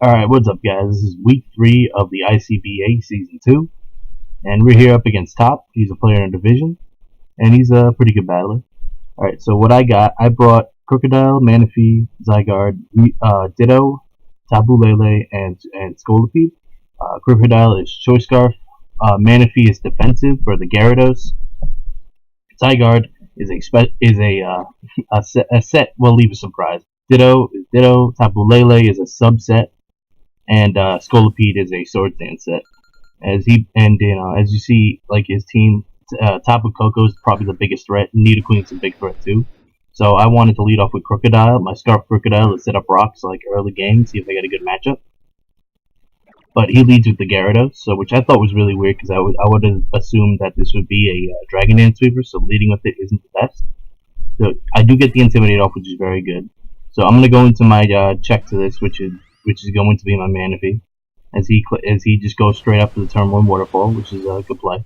Alright, what's up guys? This is week 3 of the ICBA Season 2, and we're here up against Top. He's a player in the division, and he's a pretty good battler. Alright, so what I got, I brought Crocodile, Manaphy, Zygarde, Ditto, Tabulele, and Scolipede. Crocodile is Choice Scarf, Manaphy is defensive for the Gyarados, Zygarde is a set will leave a surprise. Ditto is Ditto, Tabulele is a subset, and Scolipede is a Sword Dance set. As you see, like his team, Tapu Koko is probably the biggest threat. Nidoqueen's a big threat too. So I wanted to lead off with Crocodile. My Scarf Crocodile to set up rocks like early game, see if I get a good matchup. But he leads with the Gyarados, so which I thought was really weird because I would have assumed that this would be a Dragon Dance sweeper. So leading with it isn't the best. So I do get the Intimidate off, which is very good. So I'm gonna go into my check to this, which is going to be my Manaphy, as he just goes straight up to the turn 1 waterfall, which is a good play.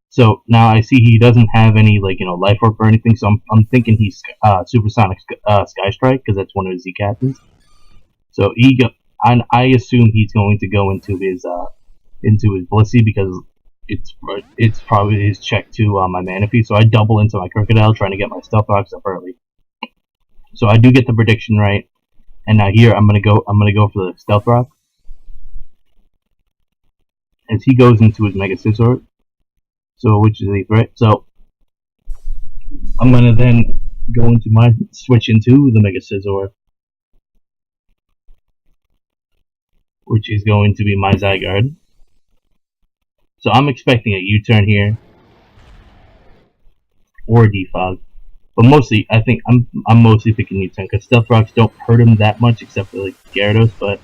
So now I see he doesn't have any Life Orb or anything, so I'm thinking he's Supersonic Sky Strike because that's one of his Z captains. So I assume he's going to go into his Blissey because it's probably his check to my Manaphy. So I double into my Crocodile trying to get my Stealth Rocks up early. So I do get the prediction right, and now here I'm gonna go for the Stealth Rock as he goes into his Mega Scizor, so which is a threat. So I'm gonna then switch into the Mega Scizor, which is going to be my Zygarde. So I'm expecting a U-turn here or a defog. But mostly, I think I'm mostly picking U-turn because Stealth Rocks don't hurt him that much, except for like Gyarados. But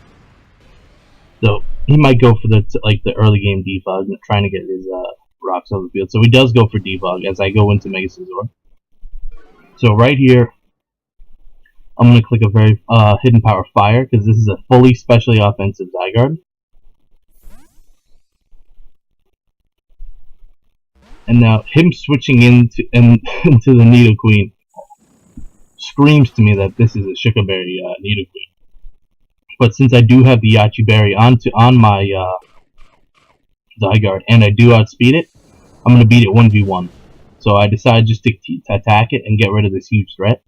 so he might go for the early game defog, trying to get his rocks on the field. So he does go for defog as I go into Mega Scizor. So right here, I'm gonna click a very hidden power Fire because this is a fully specially offensive Zygarde. And now him switching into the Nidoqueen screams to me that this is a Shukaberry Nidoqueen. But since I do have the Yachi Berry on my Zygarde and I do outspeed it, I'm gonna beat it 1v1. So I decide just to attack it and get rid of this huge threat.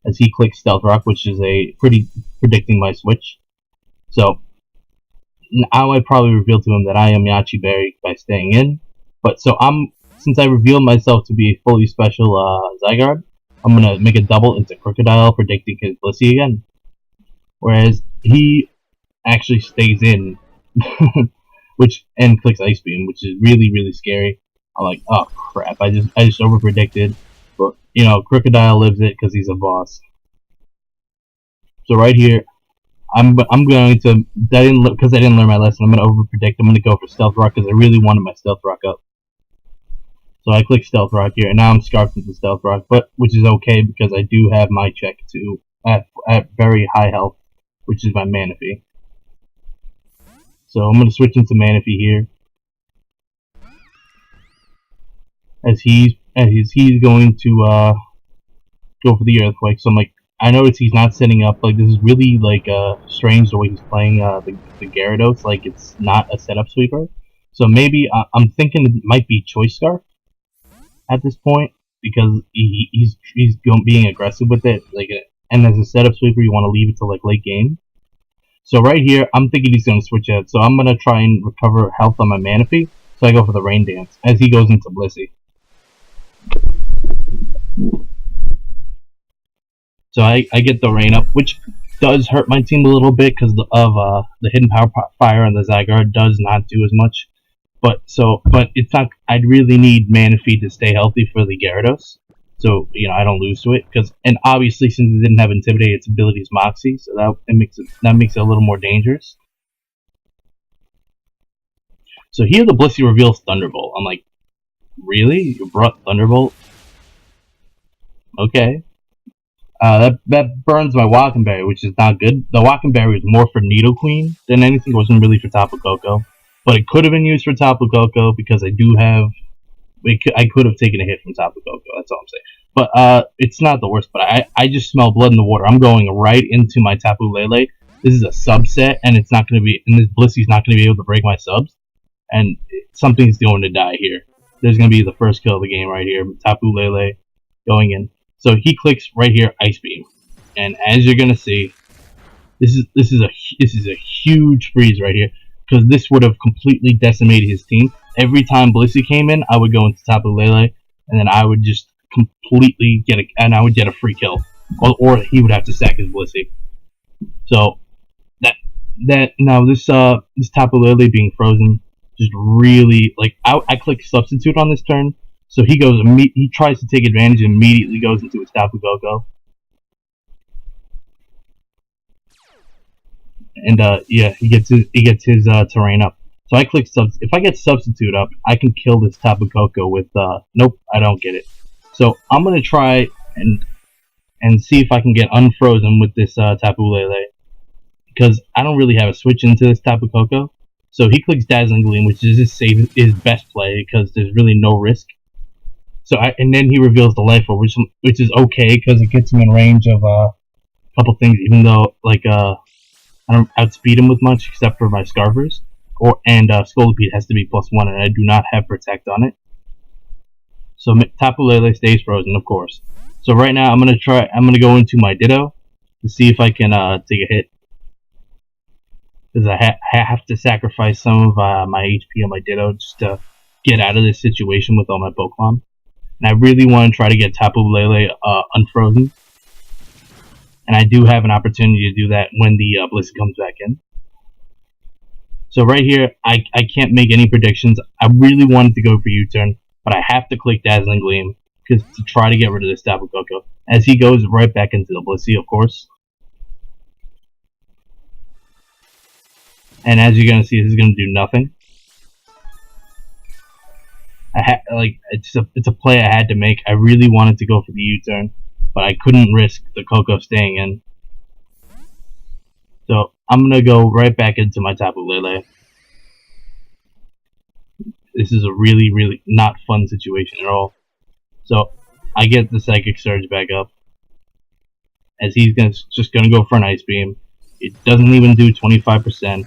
As he clicks Stealth Rock, which is predicting my switch. So now I probably reveal to him that I am Yachi Berry by staying in. But so since I revealed myself to be a fully special Zygarde, I'm gonna make a double into Crocodile, predicting his Blissey again. Whereas he actually stays in, and clicks Ice Beam, which is really scary. I'm like, oh crap! I just over predicted, but Crocodile lives it because he's a boss. So right here, I'm going to, because I didn't learn my lesson, I'm going to overpredict. I'm going to go for Stealth Rock because I really wanted my Stealth Rock up. So I click Stealth Rock here, and now I'm scarfed into Stealth Rock, which is okay because I do have my check to at very high health, which is my Manaphy. So I'm going to switch into Manaphy here, as he's going to go for the Earthquake. So I'm like, I notice he's not setting up, this is really, strange the way he's playing the Gyarados, like it's not a setup sweeper. So maybe, I'm thinking it might be Choice Scarf at this point, because he's being aggressive with it, and as a setup sweeper, you want to leave it till, late game. So right here, I'm thinking he's going to switch out, so I'm going to try and recover health on my Manaphy, so I go for the Rain Dance, as he goes into Blissey. So I get the rain up, which does hurt my team a little bit because of the hidden power fire on the Zygarde does not do as much. But it's not. I'd really need Manaphy to stay healthy for the Gyarados, so I don't lose to it. And obviously since it didn't have Intimidate, its ability is Moxie, so that makes it a little more dangerous. So here the Blissey reveals Thunderbolt. I'm like, really? You brought Thunderbolt? Okay. That burns my Wackenberry, which is not good. The Wackenberry was more for Nidoqueen than anything. It wasn't really for Tapu Koko. But it could have been used for Tapu Koko because I could have taken a hit from Tapu Koko. That's all I'm saying. But it's not the worst. But I just smell blood in the water. I'm going right into my Tapu Lele. This is a subset, and it's not going to be. And this Blissey's not going to be able to break my subs. And something's going to die here. There's going to be the first kill of the game right here. Tapu Lele going in. So he clicks right here, Ice Beam, and as you're going to see, this is a huge freeze right here, because this would have completely decimated his team. Every time Blissey came in, I would go into Tapu Lele, and then I would just completely get a free kill, or he would have to sack his Blissey. So this Tapu Lele being frozen just really, like, I click substitute on this turn, so he tries to take advantage and immediately goes into his Tapu Koko. And yeah, he gets his terrain up. So I click if I get substitute up, I can kill this Tapu Koko with nope, I don't get it. So I'm gonna try and see if I can get unfrozen with this Tapu Lele, because I don't really have a switch into this Tapu Koko. So he clicks Dazzling Gleam, which is his best play, because there's really no risk. So and then he reveals the Life Orb, which is okay, because it gets him in range of a couple things, even though, like, I don't outspeed him with much except for my Scarvers, and Scolipede has to be +1, and I do not have Protect on it. So Tapu Lele stays frozen, of course. So right now I'm gonna go into my Ditto to see if I can take a hit, because I have to sacrifice some of my HP on my Ditto just to get out of this situation with all my Pokemon. And I really want to try to get Tapu Lele unfrozen. And I do have an opportunity to do that when the Blissey comes back in. So right here, I can't make any predictions. I really wanted to go for U-turn, but I have to click Dazzling Gleam to try to get rid of this Tapu Koko, as he goes right back into the Blissey, of course. And as you're gonna see, this is gonna do nothing. It's a play I had to make. I really wanted to go for the U-turn, but I couldn't risk the Koko staying in. So I'm gonna go right back into my Tapu Lele. This is a really, really not fun situation at all. So I get the Psychic Surge back up, as he's just gonna go for an Ice Beam. It doesn't even do 25%.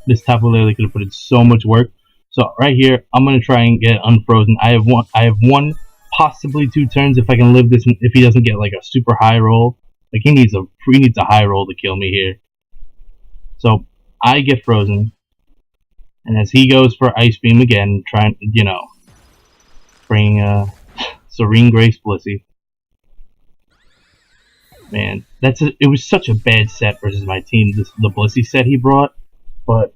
This Tapu Lele could have put in so much work. So right here, I'm gonna try and get unfrozen. I have one, possibly 2 turns if I can live this. If he doesn't get like a super high roll, like he needs a high roll to kill me here. So I get frozen, and as he goes for Ice Beam again, trying, bring Serene Grace Blissey. Man, it was such a bad set versus my team. The Blissey set he brought, but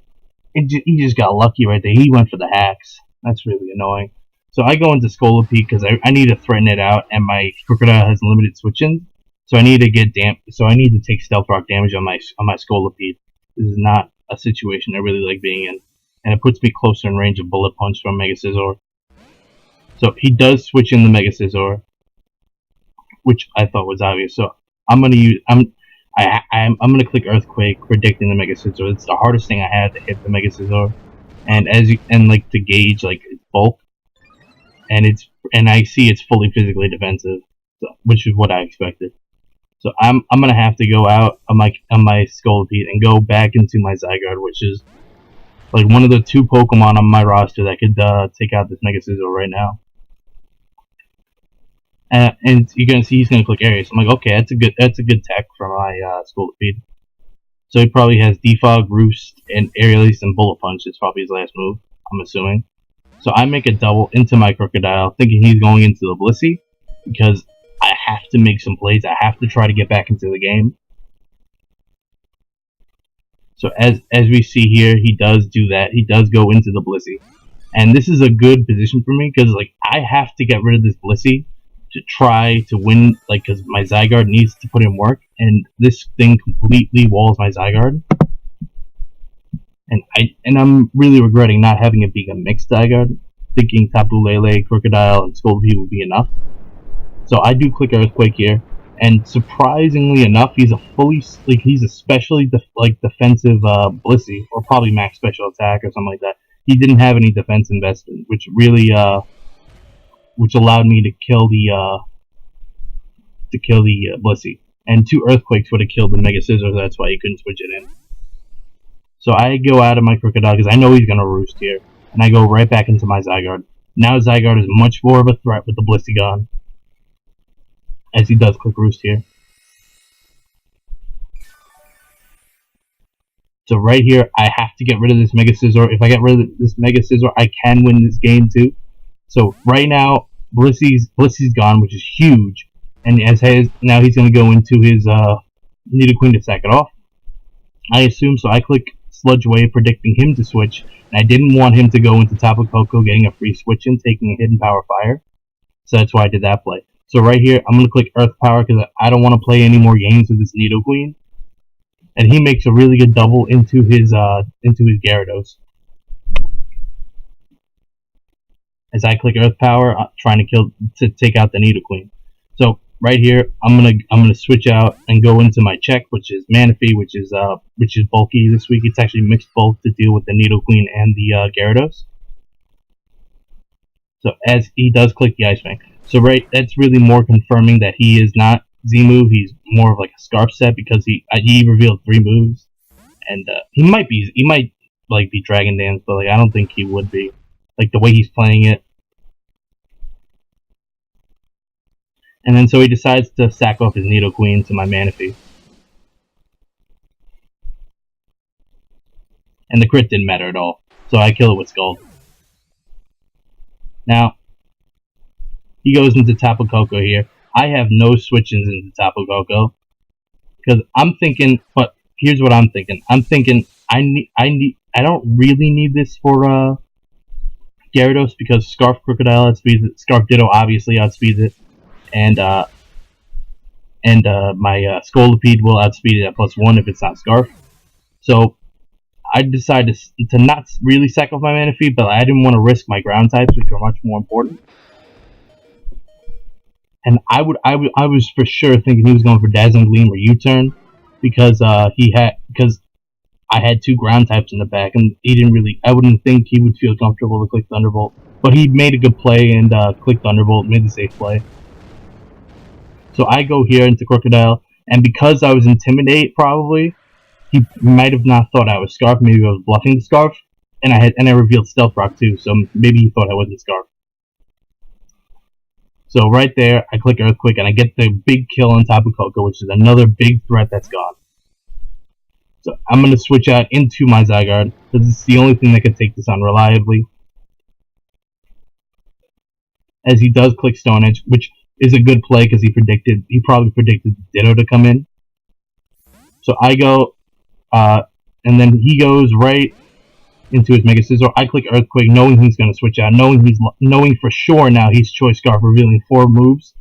he just got lucky right there. He went for the hacks. That's really annoying. So I go into Scolipede because I need to threaten it out, and my Crocodile has limited switch-ins. So I need to take Stealth Rock damage on my Scolipede. This is not a situation I really like being in, and it puts me closer in range of Bullet Punch from Mega Scizor. So he does switch in the Mega Scizor, which I thought was obvious. So I'm gonna click Earthquake, predicting the Mega Scizor. It's the hardest thing I had to hit the Mega Scizor, and to gauge like its bulk, and I see it's fully physically defensive, so, which is what I expected. So I'm gonna have to go out on my Scolipede and go back into my Zygarde, which is like one of the 2 Pokemon on my roster that could take out this Mega Scizor right now. And you're gonna see he's gonna click Area. So I'm like, okay, that's a good tech for my Scolipede. So he probably has Defog, Roost, and Aerial Ace and Bullet Punch. It's probably his last move, I'm assuming. So I make a double into my Crocodile, thinking he's going into the Blissey, because I have to make some plays. I have to try to get back into the game. So as we see here, he does do that. He does go into the Blissey, and this is a good position for me, because like I have to get rid of this Blissey to try to win, like, because my Zygarde needs to put in work, and this thing completely walls my Zygarde. And I'm really regretting not having it being a mixed Zygarde, thinking Tapu Lele, Crocodile, and Scolipede would be enough. So I do click Earthquake here, and surprisingly enough, he's a specially defensive Blissey, or probably max special attack or something like that. He didn't have any defense investment, which really which allowed me to kill the Blissey. And 2 Earthquakes would have killed the Mega Scissors. That's why he couldn't switch it in. So I go out of my Crocodile because I know he's gonna roost here, and I go right back into my Zygarde. Now Zygarde is much more of a threat with the Blissey gone, as he does click Roost here. So right here, I have to get rid of this Mega Scizor. If I get rid of this Mega Scizor, I can win this game too. So right now, Blissey's gone, which is huge. And now he's going to go into his Nidoqueen to sack it off. I assume, so I click Sludge Wave, predicting him to switch. And I didn't want him to go into Tapu Koko, getting a free switch in, taking a Hidden Power Fire. So that's why I did that play. So right here, I'm going to click Earth Power because I don't want to play any more games with this Nidoqueen. And he makes a really good double into his Gyarados. As I click Earth Power, trying to take out the Nidoqueen. So right here, I'm gonna switch out and go into my check, which is Manaphy, which is bulky this week. It's actually mixed bulk to deal with the Nidoqueen and the Gyarados. So as he does click the Ice Fang, so right, that's really more confirming that he is not Z-move. He's more of like a Scarf set because he revealed 3 moves, and he might like be Dragon Dance, but like I don't think he would be, like the way he's playing it. And then so he decides to sack off his Nidoqueen to my Manaphy. And the crit didn't matter at all, so I kill it with Scald. Now, he goes into Tapu Koko here. I have no switch-ins into Tapu Koko. Because I'm thinking, but here's what I'm thinking. I'm thinking I don't really need this for Gyarados because Scarf Crocodile outspeeds it. Scarf Ditto obviously outspeeds it. And my Scolipede will outspeed it at +1 if it's not Scarf. So I decided to not really sack off my Manaphy, but I didn't want to risk my ground types, which are much more important. And I was for sure thinking he was going for Dazzling Gleam or U-turn because I had 2 ground types in the back, and I wouldn't think he would feel comfortable to click Thunderbolt. But he made a good play and clicked Thunderbolt, made the safe play. So I go here into Crocodile, and because I was Intimidate, probably, he might have not thought I was Scarf. Maybe I was bluffing the Scarf, and I revealed Stealth Rock too, so maybe he thought I wasn't Scarf. So right there, I click Earthquake, and I get the big kill on Tapu Koko, which is another big threat that's gone. So I'm going to switch out into my Zygarde, because it's the only thing that can take this on reliably. As he does click Stone Edge, which is a good play because he probably predicted Ditto to come in. So I go, and then he goes right into his Mega Scizor. I click Earthquake, knowing he's going to switch out, knowing for sure now he's Choice Scarf, revealing 4 moves.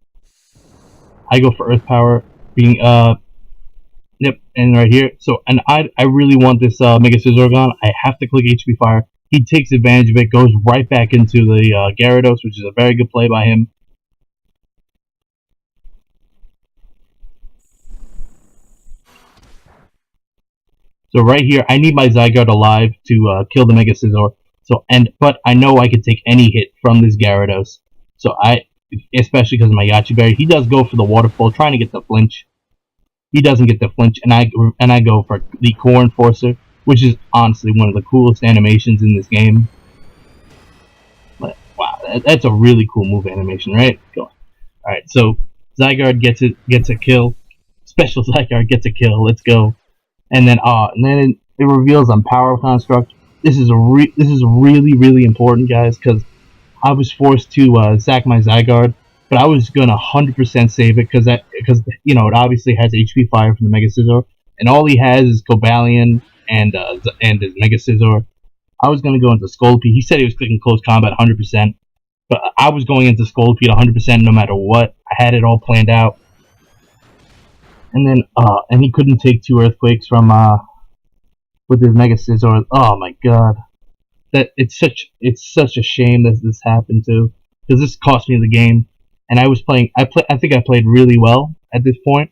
I go for Earth Power, being yep, and right here. So, and I really want this Mega Scizor gone. I have to click HP Fire. He takes advantage of it, goes right back into the Gyarados, which is a very good play by him. So right here, I need my Zygarde alive to kill the Mega Scizor. But I know I can take any hit from this Gyarados. So especially because of my Yachi Berry, he does go for the Waterfall, trying to get the flinch. He doesn't get the flinch, and I go for the Core Enforcer, which is honestly one of the coolest animations in this game. But wow, that's a really cool move animation, right? Go on. All right, so Zygarde gets a kill. Special Zygarde gets a kill. Let's go. And then it reveals on Power Construct. This is really important, guys, because I was forced to sack my Zygarde, but I was gonna 100% save it because it obviously has HP Fire from the Mega Scizor, and all he has is Cobalion and his Mega Scizor. I was gonna go into Scolipede. He said he was clicking Close Combat 100%, but I was going into Scolipede 100% no matter what. I had it all planned out. And then, and he couldn't take 2 Earthquakes from, with his Mega Scizor. Oh my god. It's such a shame that this happened too. Because this cost me the game. And I think I played really well at this point.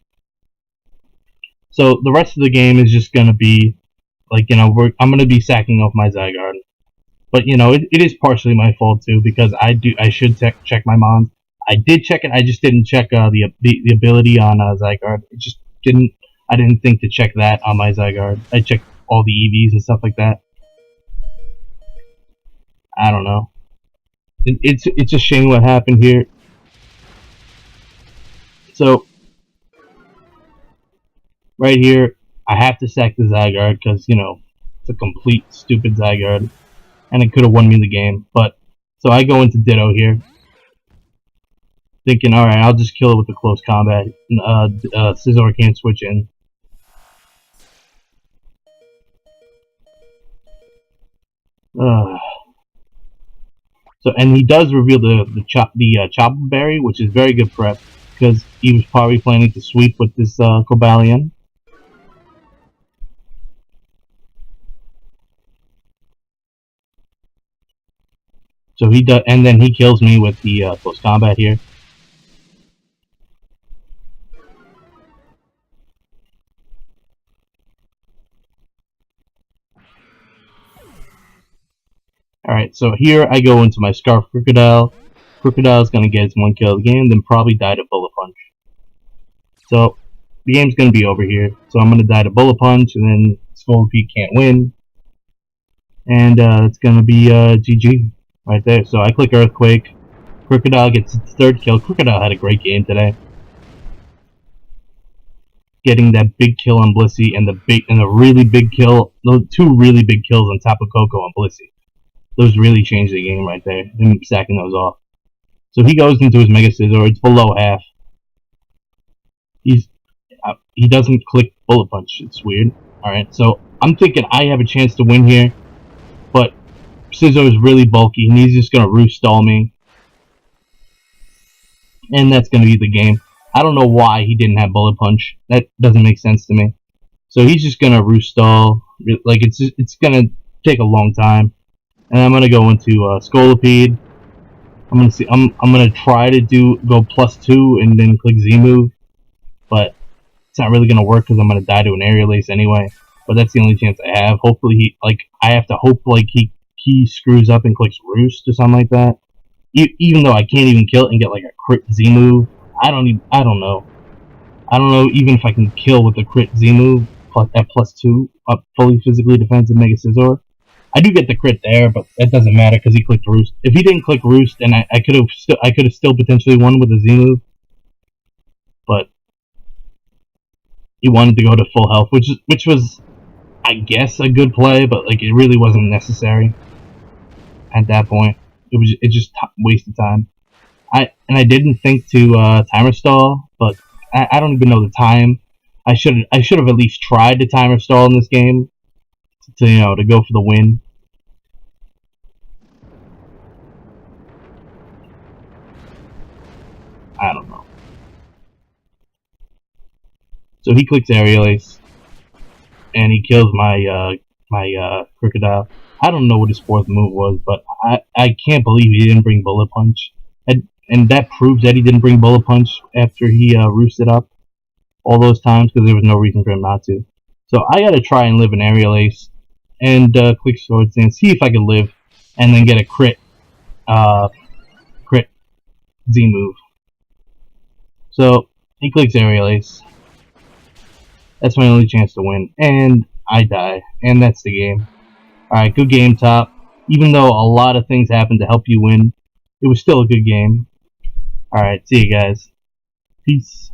So the rest of the game is just gonna be, like, I'm gonna be sacking off my Zygarde. But you know, it is partially my fault too because I should check my mons. I did check it. I just didn't check the ability on Zygarde. It just didn't. I didn't think to check that on my Zygarde. I checked all the EVs and stuff like that. I don't know. It's a shame what happened here. So right here, I have to sack the Zygarde because you know it's a complete stupid Zygarde, and it could have won me the game. But so I go into Ditto here, thinking, all right, I'll just kill it with the close combat. Scizor can't switch in. So and he does reveal the Chopper Berry, which is very good prep because he was probably planning to sweep with this Cobalion. So he does, and then he kills me with the close combat here. Alright, so here I go into my Scarf Crocodile. Crocodile's gonna get its one kill of the game, then probably die to Bullet Punch. So the game's gonna be over here. So I'm gonna die to Bullet Punch, and then Scolipede can't win. And it's gonna be GG right there. So I click Earthquake. Crocodile gets its third kill. Crocodile had a great game today. Getting that big kill on Blissey and the really big kill, those two really big kills on top of Coco on Blissey. Those really changed the game right there. Him sacking those off. So he goes into his Mega Scizor. It's below half. He doesn't click Bullet Punch. It's weird. All right. So I'm thinking I have a chance to win here, but Scizor is really bulky, and he's just gonna roost stall me, and that's gonna be the game. I don't know why he didn't have Bullet Punch. That doesn't make sense to me. So he's just gonna roost stall. Like it's gonna take a long time. And I'm gonna go into Scolipede. I'm gonna see. I'm gonna try to go +2 and then click Z move, but it's not really gonna work because I'm gonna die to an Aerial Ace anyway. But that's the only chance I have. Hopefully I have to hope he screws up and clicks Roost or something like that. Even though I can't even kill it and get like a crit Z move. I don't know. I don't know even if I can kill with a crit Z move at +2 up fully physically defensive Mega Scizor. I do get the crit there, but that doesn't matter because he clicked Roost. If he didn't click Roost, then I could have still potentially won with a Z move. But he wanted to go to full health, which was, I guess, a good play, but like it really wasn't necessary at that point. It just wasted time. I didn't think to timer stall, but I don't even know the time. I should have at least tried to timer stall in this game to go for the win. I don't know. So he clicks Aerial Ace, and he kills my Crocodile. I don't know what his fourth move was, but I can't believe he didn't bring Bullet Punch. And that proves that he didn't bring Bullet Punch after he roosted up all those times because there was no reason for him not to. So I gotta try and live an Aerial Ace and click Sword Stance, see if I can live, and then get a crit Z move. So he clicks Aerial Ace. That's my only chance to win, and I die, and that's the game. Alright, good game, Top. Even though a lot of things happened to help you win, it was still a good game. Alright, see you guys. Peace.